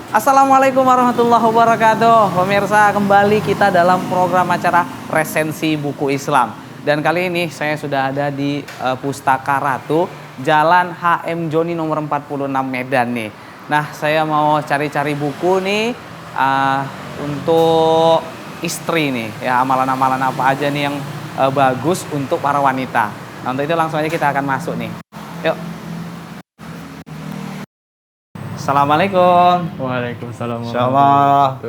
Assalamualaikum warahmatullahi wabarakatuh. Pemirsa, kembali kita dalam program acara Resensi Buku Islam. Dan kali ini saya sudah ada di Pustaka Ratu, Jalan HM Joni nomor 46 Medan nih. Nah, saya mau cari-cari buku nih untuk istri nih. Ya, amalan-amalan apa aja nih yang bagus untuk para wanita. Nah, untuk itu langsung aja kita akan masuk nih. Yuk. Assalamualaikum. Waalaikumsalam. Insyaallah.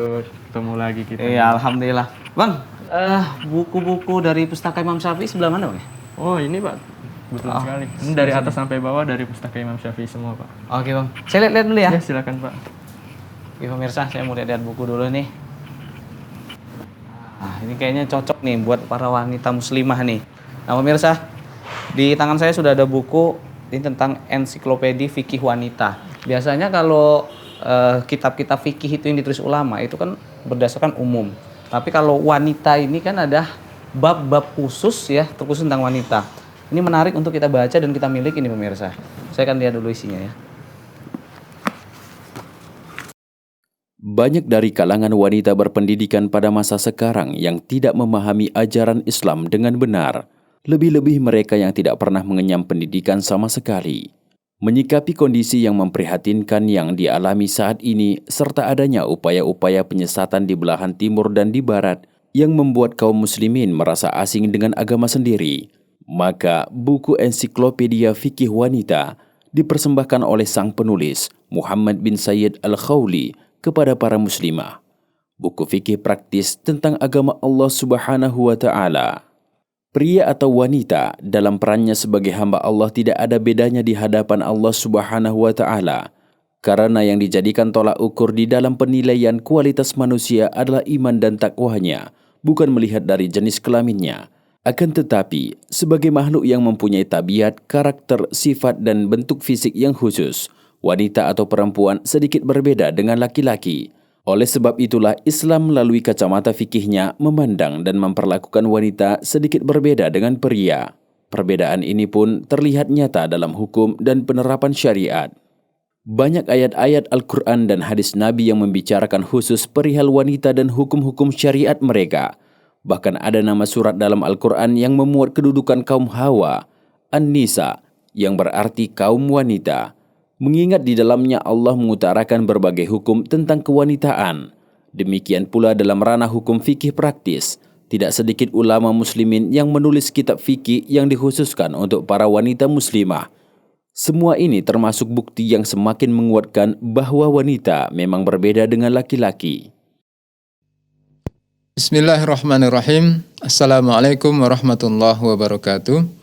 Ketemu lagi kita. Iya, alhamdulillah. Bang, buku-buku dari Pustaka Imam Syafi'i sebelah mana, Bang? Oh, ini Pak. Betul sekali. Ini dari atas sampai bawah dari Pustaka Imam Syafi'i semua, Pak. Oke, Bang. Saya lihat dulu ya. Ya, silakan, Pak. Oke, pemirsa, saya mau lihat buku dulu nih. Nah, ini kayaknya cocok nih buat para wanita muslimah nih. Nah, pemirsa, di tangan saya sudah ada buku ini tentang ensiklopedia fikih wanita. Biasanya kalau kitab-kitab fikih itu yang ditulis ulama itu kan berdasarkan umum. Tapi kalau wanita ini kan ada bab-bab khusus ya, terkhusus tentang wanita. Ini menarik untuk kita baca dan kita miliki ini pemirsa. Saya akan lihat dulu isinya ya. Banyak dari kalangan wanita berpendidikan pada masa sekarang yang tidak memahami ajaran Islam dengan benar. Lebih-lebih mereka yang tidak pernah mengenyam pendidikan sama sekali. Menyikapi kondisi yang memprihatinkan yang dialami saat ini, serta adanya upaya-upaya penyesatan di belahan timur dan di barat yang membuat kaum muslimin merasa asing dengan agama sendiri, maka buku ensiklopedia fikih wanita dipersembahkan oleh sang penulis Muhammad bin Sayyid Al-Khawli kepada para muslimah. Buku fikih praktis tentang agama Allah Subhanahu wa Ta'ala. Pria atau wanita dalam perannya sebagai hamba Allah tidak ada bedanya di hadapan Allah Subhanahu wa Ta'ala. Karena yang dijadikan tolak ukur di dalam penilaian kualitas manusia adalah iman dan takwanya, bukan melihat dari jenis kelaminnya. Akan tetapi, sebagai makhluk yang mempunyai tabiat, karakter, sifat, dan bentuk fisik yang khusus, wanita atau perempuan sedikit berbeda dengan laki-laki. Oleh sebab itulah Islam melalui kacamata fikihnya memandang dan memperlakukan wanita sedikit berbeda dengan pria. Perbedaan ini pun terlihat nyata dalam hukum dan penerapan syariat. Banyak ayat-ayat Al-Quran dan hadis Nabi yang membicarakan khusus perihal wanita dan hukum-hukum syariat mereka. Bahkan ada nama surat dalam Al-Quran yang memuat kedudukan kaum Hawa, An-Nisa, yang berarti kaum wanita. Mengingat di dalamnya Allah mengutarakan berbagai hukum tentang kewanitaan. Demikian pula dalam ranah hukum fikih praktis, tidak sedikit ulama muslimin yang menulis kitab fikih yang dikhususkan untuk para wanita muslimah. Semua ini termasuk bukti yang semakin menguatkan bahwa wanita memang berbeda dengan laki-laki. Bismillahirrahmanirrahim. Assalamualaikum warahmatullahi wabarakatuh.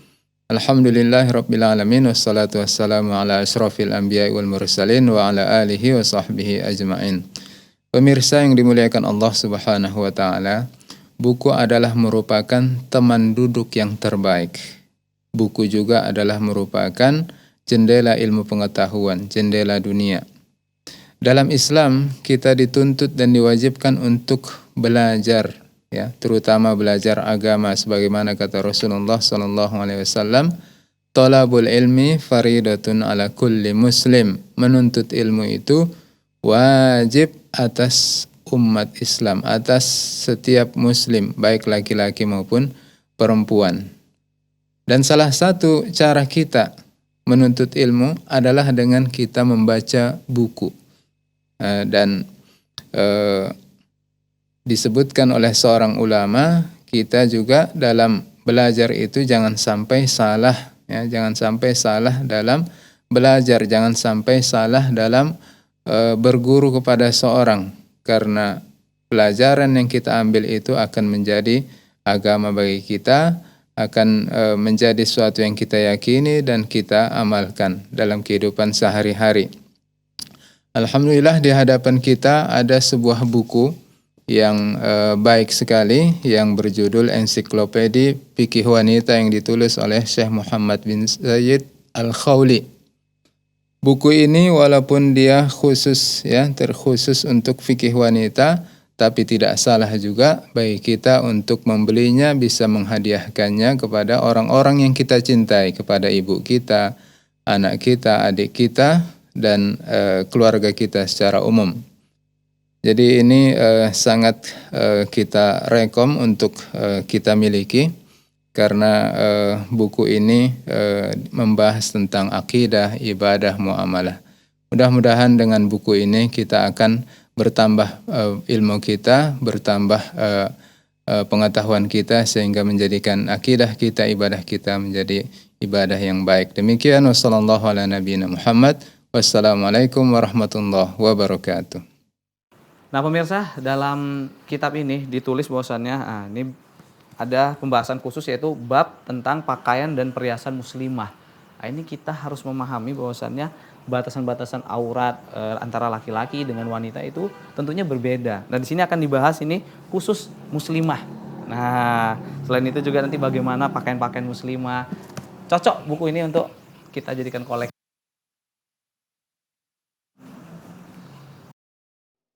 Alhamdulillahirrabbilalamin. Wassalatu wassalamu ala ashrafil anbiya wal mursalin wa ala alihi wa sahbihi ajma'in. Pemirsa yang dimuliakan Allah Subhanahu wa Ta'ala, buku adalah merupakan teman duduk yang terbaik. Buku juga adalah merupakan jendela ilmu pengetahuan, jendela dunia. Dalam Islam, kita dituntut dan diwajibkan untuk belajar, ya, terutama belajar agama sebagaimana kata Rasulullah SAW, talabul ilmi faridatun ala kulli muslim. Menuntut ilmu itu wajib atas umat Islam, atas setiap muslim, baik laki-laki maupun perempuan. Dan salah satu cara kita menuntut ilmu adalah dengan kita membaca buku. Disebutkan oleh seorang ulama, kita juga dalam belajar itu jangan sampai salah, ya, jangan sampai salah dalam belajar, jangan sampai salah dalam berguru kepada seorang, karena pelajaran yang kita ambil itu akan menjadi agama bagi kita, akan menjadi sesuatu yang kita yakini dan kita amalkan dalam kehidupan sehari-hari. Alhamdulillah di hadapan kita ada sebuah buku yang baik sekali yang berjudul Ensiklopedia Fikih Wanita yang ditulis oleh Syekh Muhammad bin Sayyid Al-Khawli. Buku ini walaupun dia khusus terkhusus untuk fikih wanita, tapi tidak salah juga bagi kita untuk membelinya, bisa menghadiahkannya kepada orang-orang yang kita cintai, kepada ibu kita, anak kita, adik kita, dan keluarga kita secara umum. Jadi ini sangat kita rekom untuk kita miliki, karena buku ini membahas tentang akidah, ibadah, muamalah. Mudah-mudahan dengan buku ini kita akan bertambah ilmu kita, bertambah pengetahuan kita, sehingga menjadikan akidah kita, ibadah kita menjadi ibadah yang baik. Demikian, wassallallahu ala nabiyina Muhammad, wassalamualaikum warahmatullahi wabarakatuh. Nah pemirsa, dalam kitab ini ditulis bahwasannya, ini ada pembahasan khusus yaitu bab tentang pakaian dan perhiasan muslimah. Nah, ini kita harus memahami bahwasannya batasan-batasan aurat antara laki-laki dengan wanita itu tentunya berbeda. Dan di sini akan dibahas ini khusus muslimah. Nah, selain itu juga nanti bagaimana pakaian-pakaian muslimah. Cocok buku ini untuk kita jadikan koleksi.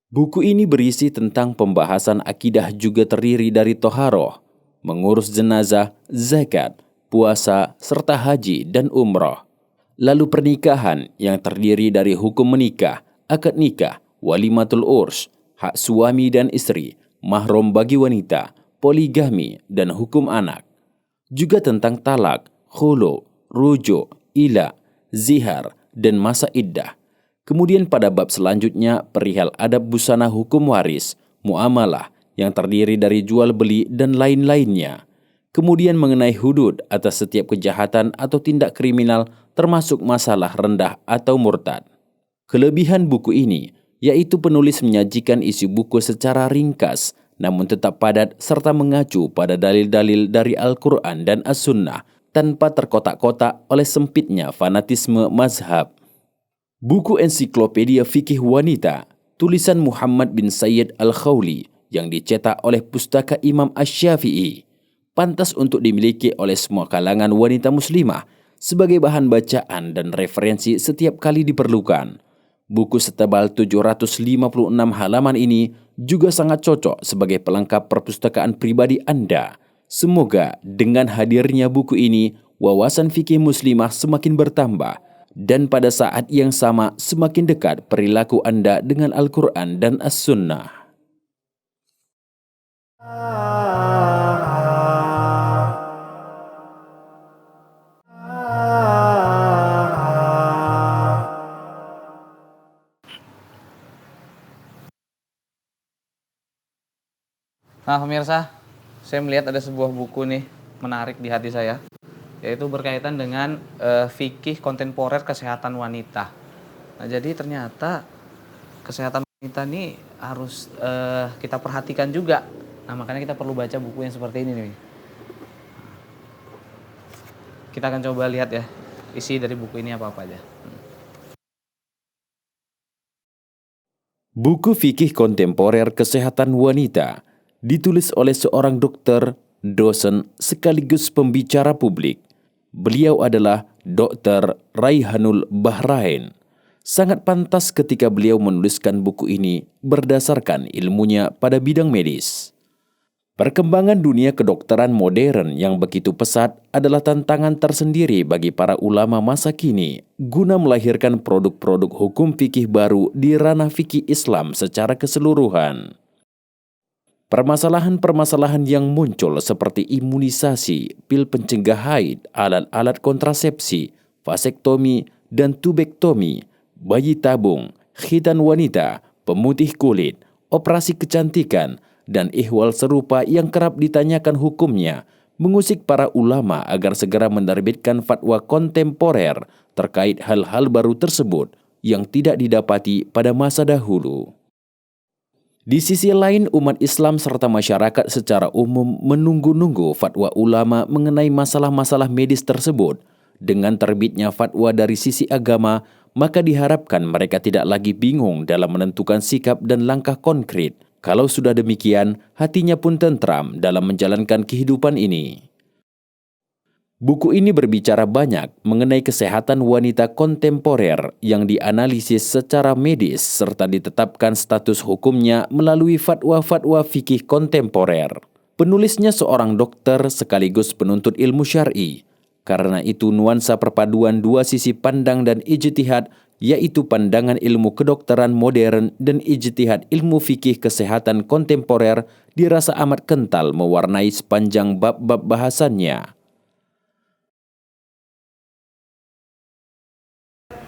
Buku ini berisi tentang pembahasan akidah, juga terdiri dari toharoh, mengurus jenazah, zakat, puasa, serta haji dan umroh. Lalu pernikahan yang terdiri dari hukum menikah, akad nikah, walimatul urs, hak suami dan istri, mahram bagi wanita, poligami, dan hukum anak. Juga tentang talak, khulu, rujuk, ila, zihar, dan masa iddah. Kemudian pada bab selanjutnya perihal adab busana hukum waris, muamalah, yang terdiri dari jual beli dan lain-lainnya. Kemudian mengenai hudud atas setiap kejahatan atau tindak kriminal, termasuk masalah rendah atau murtad. Kelebihan buku ini yaitu penulis menyajikan isi buku secara ringkas namun tetap padat serta mengacu pada dalil-dalil dari Al-Quran dan As-Sunnah tanpa terkotak-kotak oleh sempitnya fanatisme mazhab. Buku Ensiklopedia Fikih Wanita tulisan Muhammad bin Sayyid Al-Khawli yang dicetak oleh Pustaka Imam Asy-Syafi'i pantas untuk dimiliki oleh semua kalangan wanita muslimah sebagai bahan bacaan dan referensi setiap kali diperlukan. Buku setebal 756 halaman ini juga sangat cocok sebagai pelengkap perpustakaan pribadi Anda. Semoga dengan hadirnya buku ini, wawasan fikih muslimah semakin bertambah dan pada saat yang sama semakin dekat perilaku Anda dengan Al-Quran dan As-Sunnah. Nah pemirsa, saya melihat ada sebuah buku nih menarik di hati saya, yaitu berkaitan dengan fikih kontemporer kesehatan wanita. Nah jadi ternyata kesehatan wanita ini harus kita perhatikan juga. Nah makanya kita perlu baca buku yang seperti ini nih. Kita akan coba lihat ya isi dari buku ini apa aja. Buku Fikih Kontemporer Kesehatan Wanita ditulis oleh seorang dokter, dosen, sekaligus pembicara publik. Beliau adalah Dr. Raihanul Bahrain. Sangat pantas ketika beliau menuliskan buku ini berdasarkan ilmunya pada bidang medis. Perkembangan dunia kedokteran modern yang begitu pesat adalah tantangan tersendiri bagi para ulama masa kini guna melahirkan produk-produk hukum fikih baru di ranah fikih Islam secara keseluruhan. Permasalahan-permasalahan yang muncul seperti imunisasi, pil pencegah haid, alat-alat kontrasepsi, vasektomi dan tubektomi, bayi tabung, khitan wanita, pemutih kulit, operasi kecantikan, dan ihwal serupa yang kerap ditanyakan hukumnya, mengusik para ulama agar segera menerbitkan fatwa kontemporer terkait hal-hal baru tersebut yang tidak didapati pada masa dahulu. Di sisi lain, umat Islam serta masyarakat secara umum menunggu-nunggu fatwa ulama mengenai masalah-masalah medis tersebut. Dengan terbitnya fatwa dari sisi agama, maka diharapkan mereka tidak lagi bingung dalam menentukan sikap dan langkah konkret. Kalau sudah demikian, hatinya pun tentram dalam menjalankan kehidupan ini. Buku ini berbicara banyak mengenai kesehatan wanita kontemporer yang dianalisis secara medis serta ditetapkan status hukumnya melalui fatwa-fatwa fikih kontemporer. Penulisnya seorang dokter sekaligus penuntut ilmu syar'i. Karena itu nuansa perpaduan dua sisi pandang dan ijtihad, yaitu pandangan ilmu kedokteran modern dan ijtihad ilmu fikih kesehatan kontemporer, dirasa amat kental mewarnai sepanjang bab-bab bahasannya.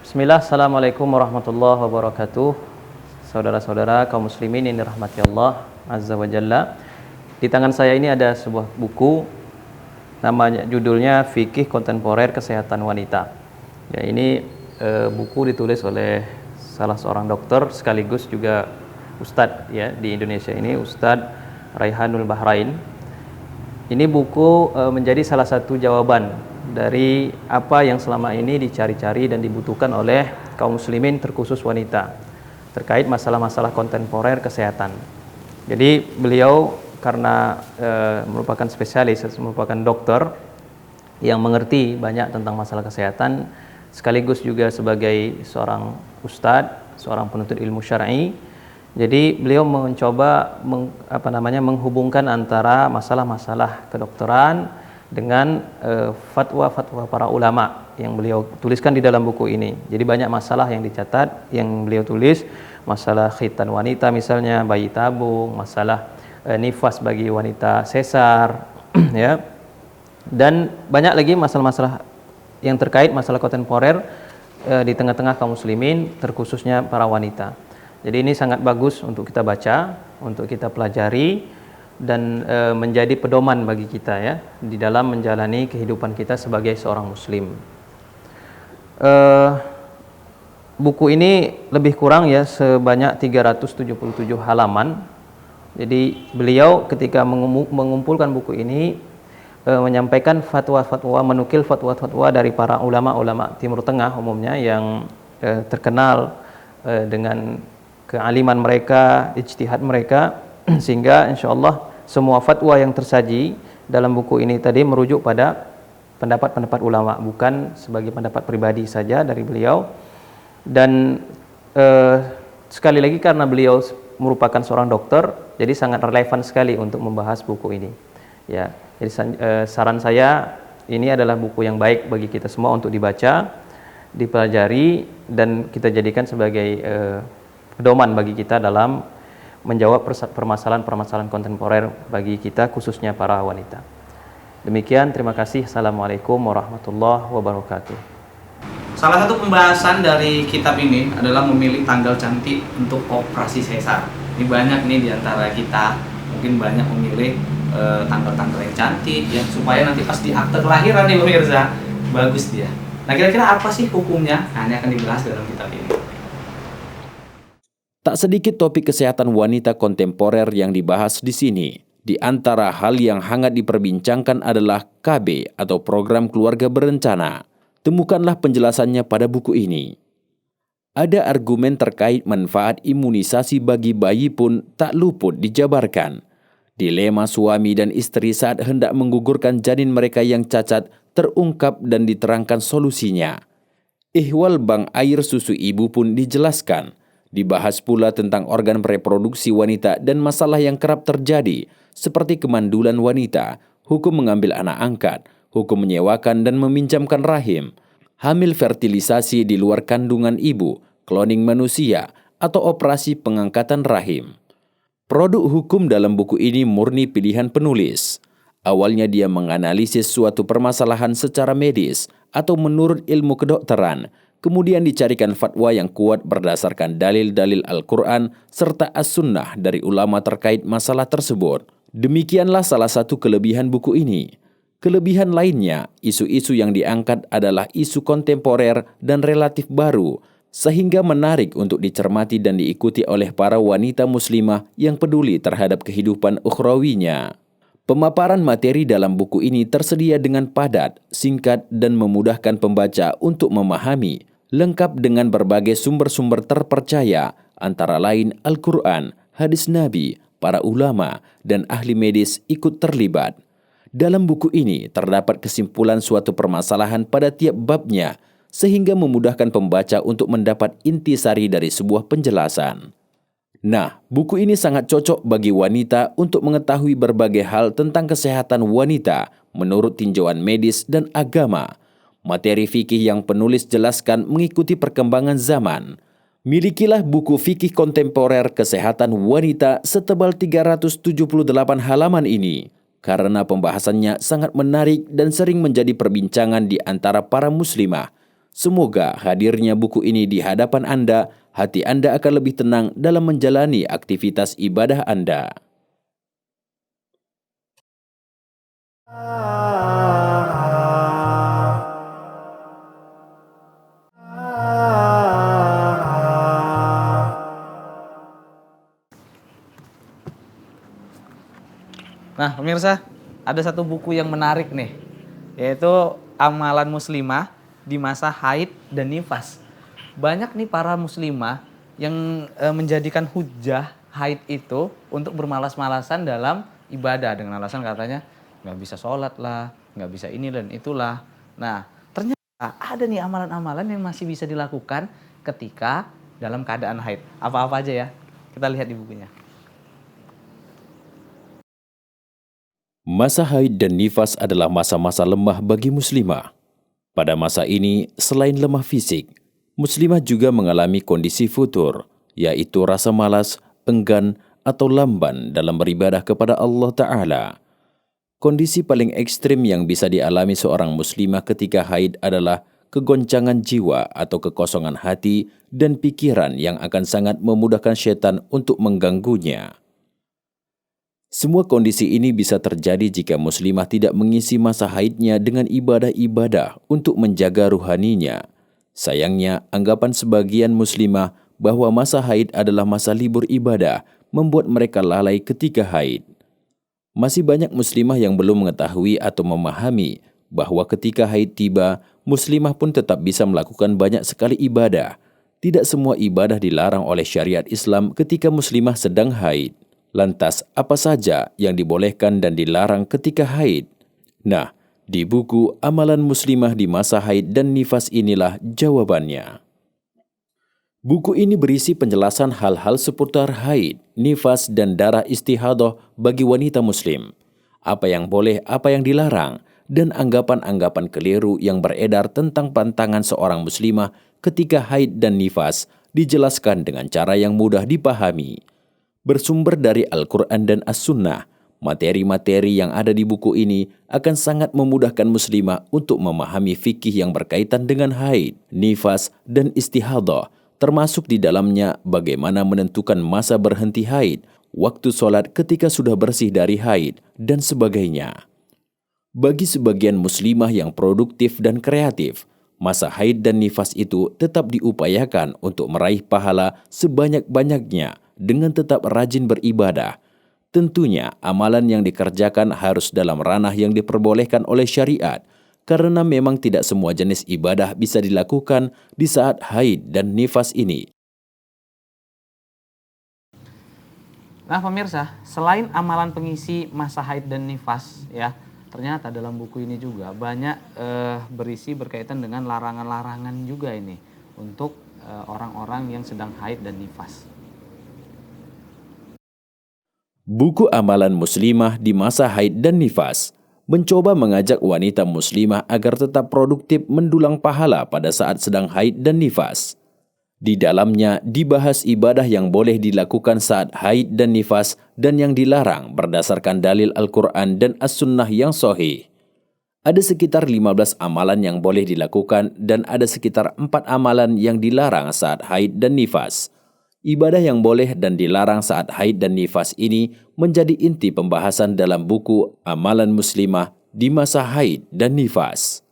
Bismillah, Assalamualaikum warahmatullahi wabarakatuh. Saudara-saudara kaum muslimin yang dirahmati Allah Azza wa Jalla. Di tangan saya ini ada sebuah buku, namanya judulnya Fikih Kontemporer Kesehatan Wanita. Ya, ini buku ditulis oleh salah seorang dokter sekaligus juga ustadz ya di Indonesia ini, Ustadz Raihanul Bahrain. Ini buku menjadi salah satu jawaban dari apa yang selama ini dicari-cari dan dibutuhkan oleh kaum muslimin terkhusus wanita terkait masalah-masalah kontemporer kesehatan. Jadi beliau karena merupakan spesialis, merupakan dokter yang mengerti banyak tentang masalah kesehatan, sekaligus juga sebagai seorang ustadz, seorang penuntut ilmu syar'i. Jadi beliau mencoba menghubungkan antara masalah-masalah kedokteran dengan fatwa-fatwa para ulama yang beliau tuliskan di dalam buku ini. Jadi banyak masalah yang dicatat, yang beliau tulis, masalah khitan wanita misalnya, bayi tabung, masalah nifas bagi wanita sesar, ya. Dan banyak lagi masalah-masalah yang terkait masalah kontemporer di tengah-tengah kaum muslimin, terkhususnya para wanita. Jadi ini sangat bagus untuk kita baca, untuk kita pelajari, dan menjadi pedoman bagi kita ya di dalam menjalani kehidupan kita sebagai seorang muslim. Buku ini lebih kurang ya sebanyak 377 halaman. Jadi beliau ketika mengumpulkan buku ini menyampaikan fatwa-fatwa, menukil fatwa-fatwa dari para ulama-ulama Timur Tengah umumnya yang terkenal dengan kealiman mereka, ijtihad mereka, sehingga insyaallah semua fatwa yang tersaji dalam buku ini tadi merujuk pada pendapat-pendapat ulama, bukan sebagai pendapat pribadi saja dari beliau. Dan sekali lagi karena beliau merupakan seorang dokter, jadi sangat relevan sekali untuk membahas buku ini. Ya, jadi saran saya, ini adalah buku yang baik bagi kita semua untuk dibaca, dipelajari, dan kita jadikan sebagai pedoman bagi kita dalam menjawab permasalahan-permasalahan kontemporer bagi kita, khususnya para wanita. Demikian, terima kasih. Assalamualaikum warahmatullahi wabarakatuh. Salah satu pembahasan dari kitab ini adalah memilih tanggal cantik untuk operasi sesar. Ini banyak nih di antara kita, mungkin banyak memilih tanggal-tanggal yang cantik ya, supaya nanti pas di akte kelahiran nih pemirsa, bagus dia. Nah, kira-kira apa sih hukumnya? Nah, ini akan dibahas dalam kitab ini. Tak sedikit topik kesehatan wanita kontemporer yang dibahas di sini. Di antara hal yang hangat diperbincangkan adalah KB atau program keluarga berencana. Temukanlah penjelasannya pada buku ini. Ada argumen terkait manfaat imunisasi bagi bayi pun tak luput dijabarkan. Dilema suami dan istri saat hendak menggugurkan janin mereka yang cacat terungkap dan diterangkan solusinya. Ihwal bank air susu ibu pun dijelaskan. Dibahas pula tentang organ reproduksi wanita dan masalah yang kerap terjadi, seperti kemandulan wanita, hukum mengambil anak angkat, hukum menyewakan dan meminjamkan rahim, hamil fertilisasi di luar kandungan ibu, kloning manusia, atau operasi pengangkatan rahim. Produk hukum dalam buku ini murni pilihan penulis. Awalnya dia menganalisis suatu permasalahan secara medis atau menurut ilmu kedokteran, kemudian dicarikan fatwa yang kuat berdasarkan dalil-dalil Al-Quran serta As-Sunnah dari ulama terkait masalah tersebut. Demikianlah salah satu kelebihan buku ini. Kelebihan lainnya, isu-isu yang diangkat adalah isu kontemporer dan relatif baru, sehingga menarik untuk dicermati dan diikuti oleh para wanita muslimah yang peduli terhadap kehidupan ukhrawinya. Pemaparan materi dalam buku ini tersedia dengan padat, singkat, dan memudahkan pembaca untuk memahami, lengkap dengan berbagai sumber-sumber terpercaya, antara lain Al-Quran, hadis Nabi, para ulama, dan ahli medis ikut terlibat. Dalam buku ini terdapat kesimpulan suatu permasalahan pada tiap babnya, sehingga memudahkan pembaca untuk mendapat intisari dari sebuah penjelasan. Nah, buku ini sangat cocok bagi wanita untuk mengetahui berbagai hal tentang kesehatan wanita menurut tinjauan medis dan agama. Materi fikih yang penulis jelaskan mengikuti perkembangan zaman. Milikilah buku fikih kontemporer kesehatan wanita setebal 378 halaman ini, karena pembahasannya sangat menarik dan sering menjadi perbincangan di antara para muslimah. Semoga hadirnya buku ini di hadapan Anda, hati Anda akan lebih tenang dalam menjalani aktivitas ibadah Anda. Nah, pemirsa, ada satu buku yang menarik nih, yaitu Amalan Muslimah di Masa Haid dan Nifas. Banyak nih para muslimah yang menjadikan hujah haid itu untuk bermalas-malasan dalam ibadah dengan alasan katanya nggak bisa sholat lah, nggak bisa ini dan itulah. Nah, ternyata ada nih amalan-amalan yang masih bisa dilakukan ketika dalam keadaan haid. Apa-apa aja ya? Kita lihat di bukunya. Masa haid dan nifas adalah masa-masa lemah bagi muslimah. Pada masa ini, selain lemah fisik, muslimah juga mengalami kondisi futur, yaitu rasa malas, enggan, atau lamban dalam beribadah kepada Allah Ta'ala. Kondisi paling ekstrim yang bisa dialami seorang muslimah ketika haid adalah kegoncangan jiwa atau kekosongan hati dan pikiran yang akan sangat memudahkan syaitan untuk mengganggunya. Semua kondisi ini bisa terjadi jika muslimah tidak mengisi masa haidnya dengan ibadah-ibadah untuk menjaga ruhaninya. Sayangnya, anggapan sebagian muslimah bahwa masa haid adalah masa libur ibadah membuat mereka lalai ketika haid. Masih banyak muslimah yang belum mengetahui atau memahami bahwa ketika haid tiba, muslimah pun tetap bisa melakukan banyak sekali ibadah. Tidak semua ibadah dilarang oleh syariat Islam ketika muslimah sedang haid. Lantas, apa saja yang dibolehkan dan dilarang ketika haid? Nah, di buku Amalan Muslimah di Masa Haid dan Nifas inilah jawabannya. Buku ini berisi penjelasan hal-hal seputar haid, nifas, dan darah istihadah bagi wanita muslim. Apa yang boleh, apa yang dilarang, dan anggapan-anggapan keliru yang beredar tentang pantangan seorang muslimah ketika haid dan nifas dijelaskan dengan cara yang mudah dipahami. Bersumber dari Al-Quran dan As-Sunnah, materi-materi yang ada di buku ini akan sangat memudahkan muslimah untuk memahami fikih yang berkaitan dengan haid, nifas, dan istihadah, termasuk di dalamnya bagaimana menentukan masa berhenti haid, waktu sholat ketika sudah bersih dari haid, dan sebagainya. Bagi sebagian muslimah yang produktif dan kreatif, masa haid dan nifas itu tetap diupayakan untuk meraih pahala sebanyak-banyaknya dengan tetap rajin beribadah. Tentunya amalan yang dikerjakan harus dalam ranah yang diperbolehkan oleh syariat, karena memang tidak semua jenis ibadah bisa dilakukan di saat haid dan nifas ini. Nah pemirsa, selain amalan pengisi masa haid dan nifas, ya ternyata dalam buku ini juga banyak berisi berkaitan dengan larangan-larangan juga ini untuk orang-orang yang sedang haid dan nifas. Buku Amalan Muslimah di Masa Haid dan Nifas mencoba mengajak wanita muslimah agar tetap produktif mendulang pahala pada saat sedang haid dan nifas. Di dalamnya dibahas ibadah yang boleh dilakukan saat haid dan nifas dan yang dilarang berdasarkan dalil Al-Quran dan As-Sunnah yang sahih. Ada sekitar 15 amalan yang boleh dilakukan dan ada sekitar 4 amalan yang dilarang saat haid dan nifas. Ibadah yang boleh dan dilarang saat haid dan nifas ini menjadi inti pembahasan dalam buku Amalan Muslimah di Masa Haid dan Nifas.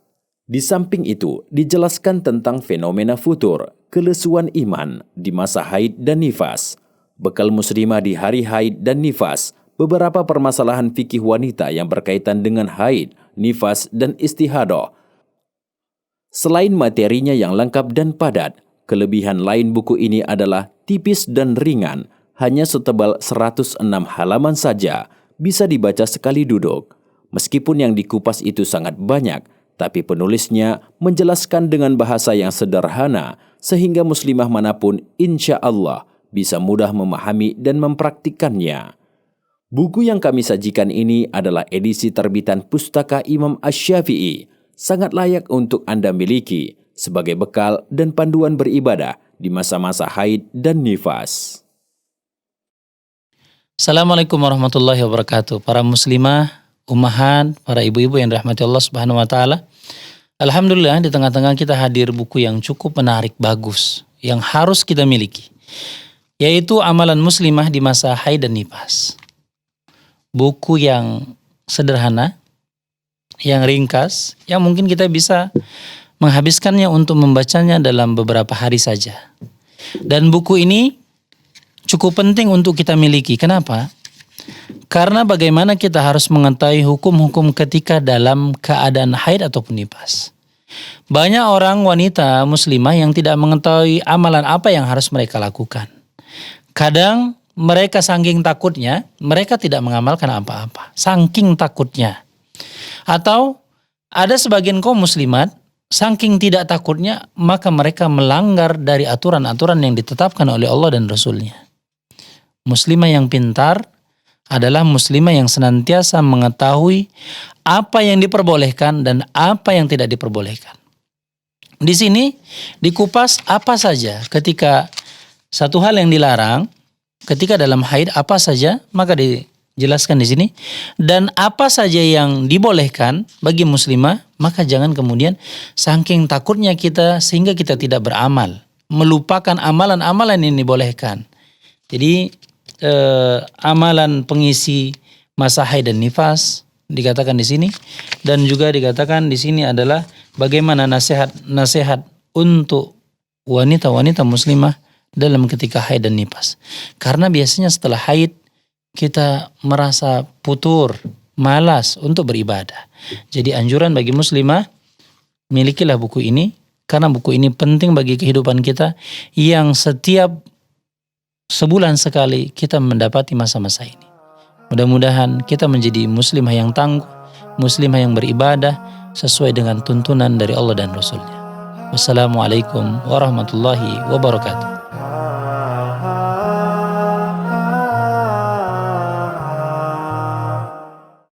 Di samping itu, dijelaskan tentang fenomena futur, kelesuan iman di masa haid dan nifas, bekal muslimah di hari haid dan nifas, beberapa permasalahan fikih wanita yang berkaitan dengan haid, nifas, dan istihadah. Selain materinya yang lengkap dan padat, kelebihan lain buku ini adalah tipis dan ringan, hanya setebal 106 halaman saja, bisa dibaca sekali duduk. Meskipun yang dikupas itu sangat banyak, tapi penulisnya menjelaskan dengan bahasa yang sederhana sehingga muslimah manapun insya Allah bisa mudah memahami dan mempraktikkannya. Buku yang kami sajikan ini adalah edisi terbitan Pustaka Imam Asy-Syafi'i, sangat layak untuk Anda miliki sebagai bekal dan panduan beribadah di masa-masa haid dan nifas. Assalamualaikum warahmatullahi wabarakatuh. Para muslimah, ummahat, para ibu-ibu yang dirahmati Allah Subhanahu wa taala. Alhamdulillah di tengah-tengah kita hadir buku yang cukup menarik, bagus, yang harus kita miliki, yaitu Amalan Muslimah di Masa Haid dan Nifas. Buku yang sederhana, yang ringkas, yang mungkin kita bisa menghabiskannya untuk membacanya dalam beberapa hari saja. Dan buku ini cukup penting untuk kita miliki. Kenapa? Karena bagaimana kita harus mengetahui hukum-hukum ketika dalam keadaan haid ataupun nifas. Banyak orang wanita muslimah yang tidak mengetahui amalan apa yang harus mereka lakukan. Kadang mereka saking takutnya, mereka tidak mengamalkan apa-apa. Saking takutnya. Atau ada sebagian kaum muslimat, saking tidak takutnya, maka mereka melanggar dari aturan-aturan yang ditetapkan oleh Allah dan Rasulnya. Muslimah yang pintar adalah muslimah yang senantiasa mengetahui apa yang diperbolehkan dan apa yang tidak diperbolehkan. Di sini dikupas apa saja ketika satu hal yang dilarang, ketika dalam haid apa saja, maka dijelaskan di sini. Dan apa saja yang dibolehkan bagi muslimah, maka jangan kemudian saking takutnya kita sehingga kita tidak beramal, melupakan amalan-amalan yang dibolehkan. Jadi amalan pengisi masa haid dan nifas dikatakan di sini, dan juga dikatakan di sini adalah bagaimana nasihat untuk wanita-wanita muslimah dalam ketika haid dan nifas. Karena biasanya setelah haid kita merasa putur, malas untuk beribadah. Jadi anjuran bagi muslimah, milikilah buku ini, karena buku ini penting bagi kehidupan kita yang setiap sebulan sekali kita mendapati masa-masa ini. Mudah-mudahan kita menjadi muslimah yang tangguh, muslimah yang beribadah sesuai dengan tuntunan dari Allah dan Rasulnya. Wassalamualaikum warahmatullahi wabarakatuh.